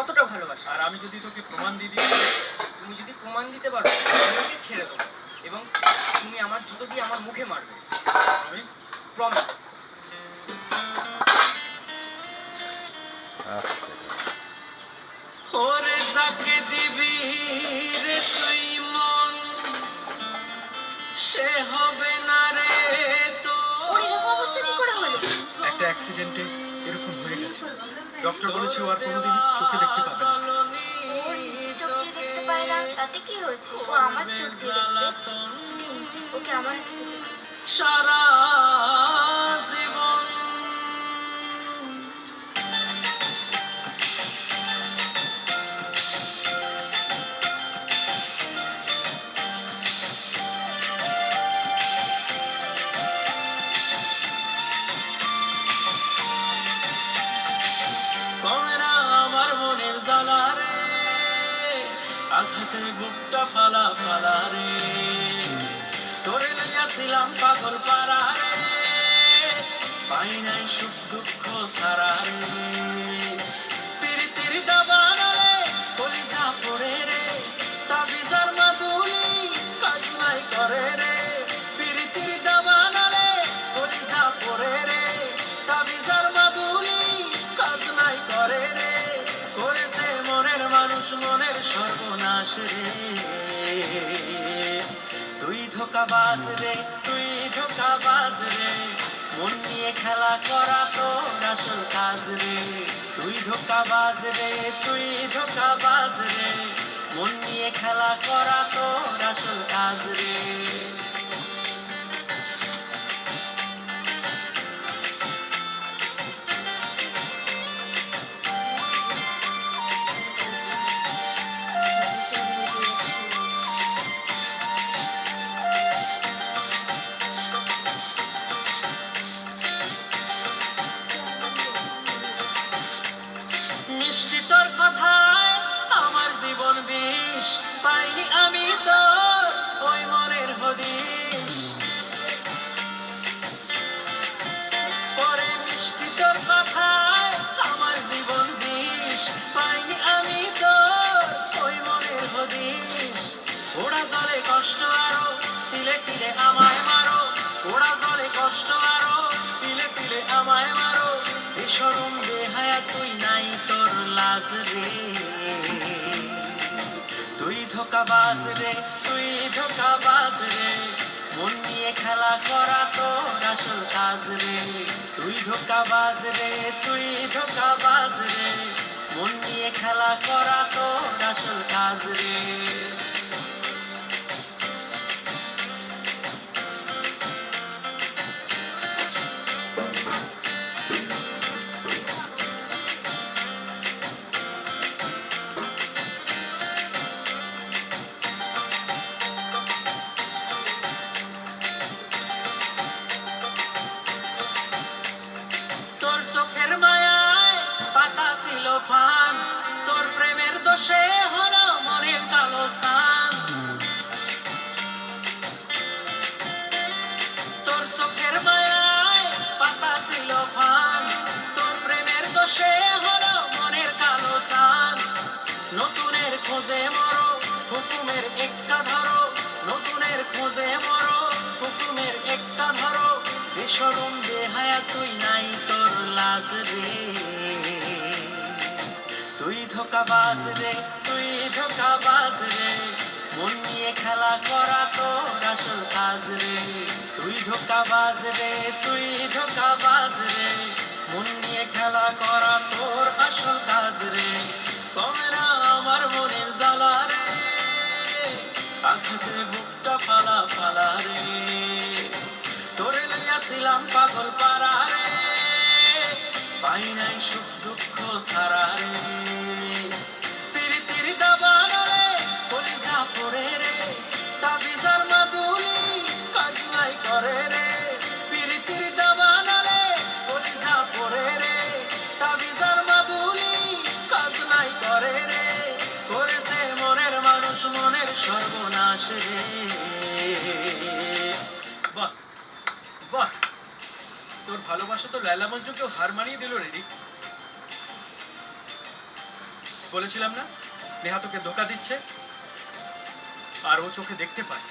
কতটা ভালোবাসি। আর আমি যদি তোকে প্রমাণ দিয়ে দিই? তুমি যদি প্রমাণ দিতে পারো তোমাকে ছেড়ে দেবো, এবং তুমি আমার জুতো দিয়ে আমার মুখে মারবে। প্রমিস? প্রমিস। ওরে যাকে দিবি রে তুই মন, সে হবে না রে তো। ওর এরকম অবস্থা কি করে হলো? একটা অ্যাক্সিডেন্টে এরকম হয়ে গেছে। ডক্টর বলেছে ও আর কোনোদিন চোখে দেখতে পাবে না। ও নিজে চোখ দিয়ে দেখতে পায় না, তাতে কি হয়েছে? ও আমার চোখ দিয়ে দেখবে। দিন, ওকে আমার হাতে দিতে হবে। সারা জীবন কমে না আমার মনের জ্বালা রে, আঘাতে বুকটা ফালা ফালা রে। তোরে লইয়াছিলাম পাগল পারা রে, পাই নাই সুখ দুঃখ সারা রে। পিরিতির দাবানলে কলিজা পড়ে রে, তাবিজার মাদুলি কাজ নাই করে রে। পিরিতির দাবানলে কলিজা পড়ে রে, তাবিজার মাদুলি কাজ নাই করে রে। করেছে মনের মানুষ মনের সর্বনাশ রে। তুই ধোঁকাবাজ রে, তুই ধোঁকাবাজ রে, মন নিয়ে খেলা করা তোর আসল কাজ রে। তুই ধোঁকাবাজ রে, তুই ধোঁকাবাজ রে, মন নিয়ে খেলা করা তোর আসল কাজ রে। মিষ্টি তোর কথায় আমার জীবন বিষ, পাইনি আমি তোর ওই মনের হদিস। পরে মিষ্টি তোর কথায় আমার জীবন বিষ, পাইনি আমি তোর ওই মনের হদিস। ওরা জলে কষ্ট আরো, তিলে তিলে আমায় মারো। ওরা জলে কষ্ট আরো, তিলে তিলে আমায় মারো। বেশরম বেহায়া তুই নাই তোর লাজ রে। তুই ধোঁকাবাজ রে, তুই ধোঁকাবাজ রে, মন নিয়ে খেলা করা তোর আসল কাজ রে। তুই ধোঁকাবাজ রে, তুই ধোঁকাবাজ রে, মন নিয়ে খেলা করা তোর আসল কাজ রে। তোর চোখের মায়ায় পাতা ছিল ফান, তোর প্রেমের দোষে হলো মনের কালো স্থান। তোর চোখের মায়ায় পাতা ছিল ফান, তোর প্রেমের দোষে হলো মনের কালো স্থান। নতুনের খোঁজে মরো, হুকুমের একটা ধরো। নতুনের খোঁজে মরো, হুকুমের একটা ধরো। বেশরম বেহায়া তুই নাই তোর লাজ রে। তুই ধোঁকাবাজ রে, তুই ধোঁকাবাজ রে, মন নিয়ে খেলা করা তোর আসল কাজ রে। তুই ধোঁকাবাজ রে, তুই ধোঁকাবাজ রে, মন নিয়ে খেলা করা তোর আসল কাজ রে। কমে না আমার মনের জ্বালা রে, আঘাতে বুকটা ফালা ফালা রে। তোরে লইয়াছিলাম পাগল পারা রে, পাই নাই সুখ দুঃখ সারা রে। পিরিতির দাবানলে কলিজা পড়ে রে, তাবিজার মাদুলি কাজ নাই করে রে। পিরিতির দাবানলে কলিজা পড়ে রে, তাবিজার মাদুলি কাজ নাই করে রে। করেছে মনের মানুষ মনের সর্বনাশ রে। বাহ বাহ, তোর ভালোবাসা তো লায়লা মজনুকেও হার মানিয়ে দিল রে রিক। বলেছিলাম না স্নেহা তোকে ধোকা দিচ্ছে, আর ও চোখে দেখতে পায়।